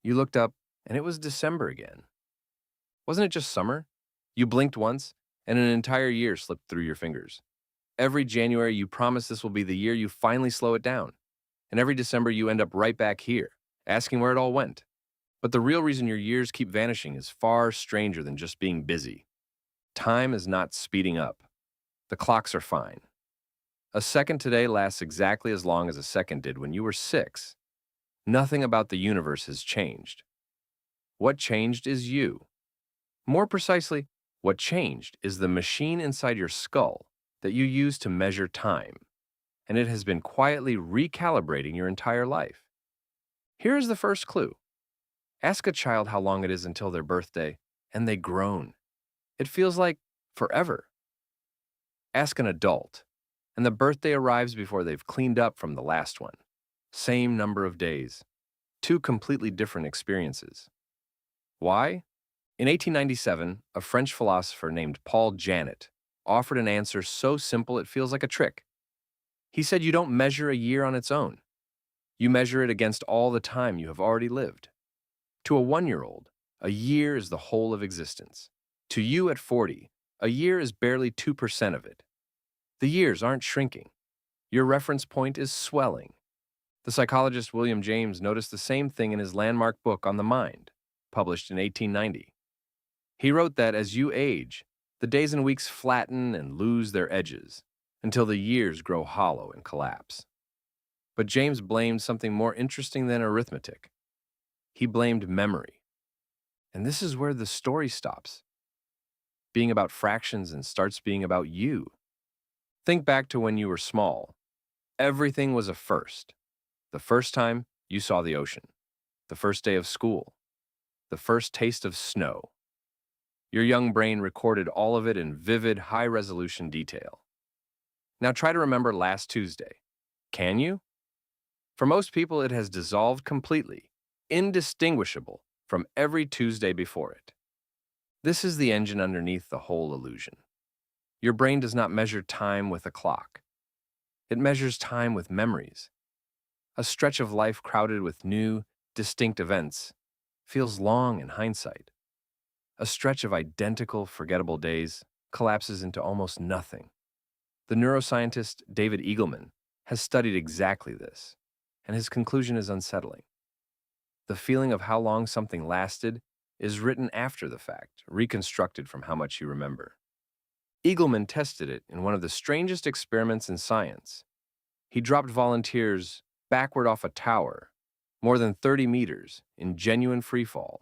You looked up, and it was December again. Wasn't it just summer? You blinked once, and an entire year slipped through your fingers. Every January, you promise this will be the year you finally slow it down. And every December, you end up right back here, asking where it all went. But the real reason your years keep vanishing is far stranger than just being busy. Time is not speeding up. The clocks are fine. A second today lasts exactly as long as a second did when you were 6. Nothing about the universe has changed. What changed is you. More precisely, what changed is the machine inside your skull that you use to measure time, and it has been quietly recalibrating your entire life. Here is the first clue. Ask a child how long it is until their birthday, and they groan. It feels like forever. Ask an adult, and the birthday arrives before they've cleaned up from the last one. Same number of days. Two completely different experiences. Why? In 1897, a French philosopher named Paul Janet offered an answer so simple it feels like a trick. He said you don't measure a year on its own. You measure it against all the time you have already lived. To a 1-year-old, a year is the whole of existence. To you at 40, a year is barely 2% of it. The years aren't shrinking. Your reference point is swelling. The psychologist William James noticed the same thing in his landmark book on the mind, published in 1890. He wrote that as you age, the days and weeks flatten and lose their edges until the years grow hollow and collapse. But James blamed something more interesting than arithmetic. He blamed memory. And this is where the story stops, being about fractions and starts being about you. Think back to when you were small. Everything was a first. The first time you saw the ocean, the first day of school, the first taste of snow. Your young brain recorded all of it in vivid, high-resolution detail. Now try to remember last Tuesday. Can you? For most people, it has dissolved completely, indistinguishable from every Tuesday before it. This is the engine underneath the whole illusion. Your brain does not measure time with a clock. It measures time with memories. A stretch of life crowded with new, distinct events feels long in hindsight. A stretch of identical, forgettable days collapses into almost nothing. The neuroscientist David Eagleman has studied exactly this, and his conclusion is unsettling. The feeling of how long something lasted is written after the fact, reconstructed from how much you remember. Eagleman tested it in one of the strangest experiments in science. He dropped volunteers backward off a tower, more than 30 meters, in genuine freefall.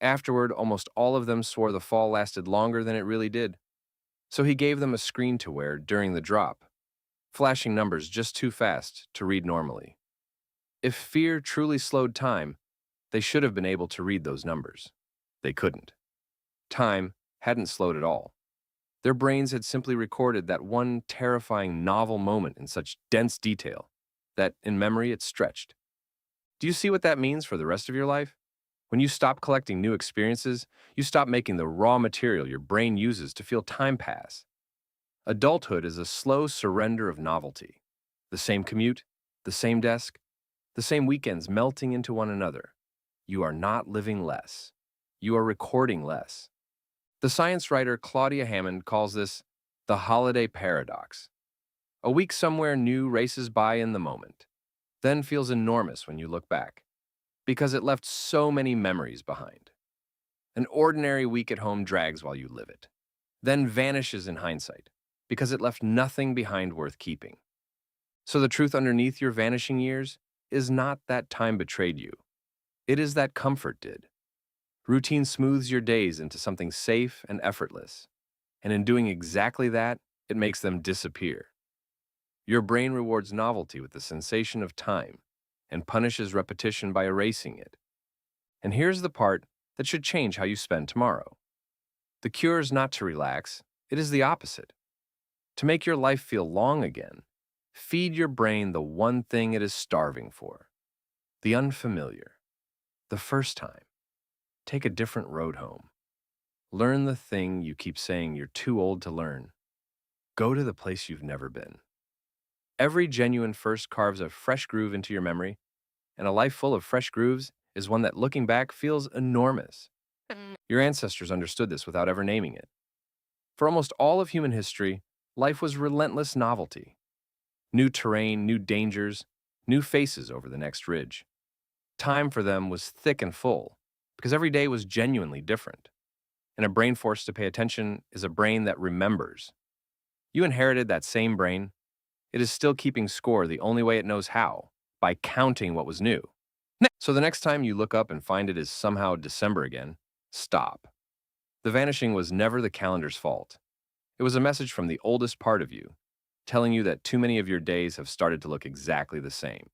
Afterward, almost all of them swore the fall lasted longer than it really did. So he gave them a screen to wear during the drop, flashing numbers just too fast to read normally. If fear truly slowed time, they should have been able to read those numbers. They couldn't. Time hadn't slowed at all. Their brains had simply recorded that one terrifying novel moment in such dense detail that, in memory, it stretched. Do you see what that means for the rest of your life? When you stop collecting new experiences, you stop making the raw material your brain uses to feel time pass. Adulthood is a slow surrender of novelty. The same commute, the same desk, the same weekends melting into one another. You are not living less. You are recording less. The science writer Claudia Hammond calls this the holiday paradox. A week somewhere new races by in the moment, then feels enormous when you look back, because it left so many memories behind. An ordinary week at home drags while you live it, then vanishes in hindsight, because it left nothing behind worth keeping. So the truth underneath your vanishing years is not that time betrayed you. It is that comfort did. Routine smooths your days into something safe and effortless, and in doing exactly that, it makes them disappear. Your brain rewards novelty with the sensation of time and punishes repetition by erasing it. And here's the part that should change how you spend tomorrow. The cure is not to relax, it is the opposite. To make your life feel long again, feed your brain the one thing it is starving for: the unfamiliar, the first time. Take a different road home. Learn the thing you keep saying you're too old to learn. Go to the place you've never been. Every genuine first carves a fresh groove into your memory, and a life full of fresh grooves is one that, looking back, feels enormous. Your ancestors understood this without ever naming it. For almost all of human history, life was relentless novelty. New terrain, new dangers, new faces over the next ridge. Time for them was thick and full, because every day was genuinely different. And a brain forced to pay attention is a brain that remembers. You inherited that same brain. It is still keeping score the only way it knows how, by counting what was new. So the next time you look up and find it is somehow December again, stop. The vanishing was never the calendar's fault. It was a message from the oldest part of you, telling you that too many of your days have started to look exactly the same.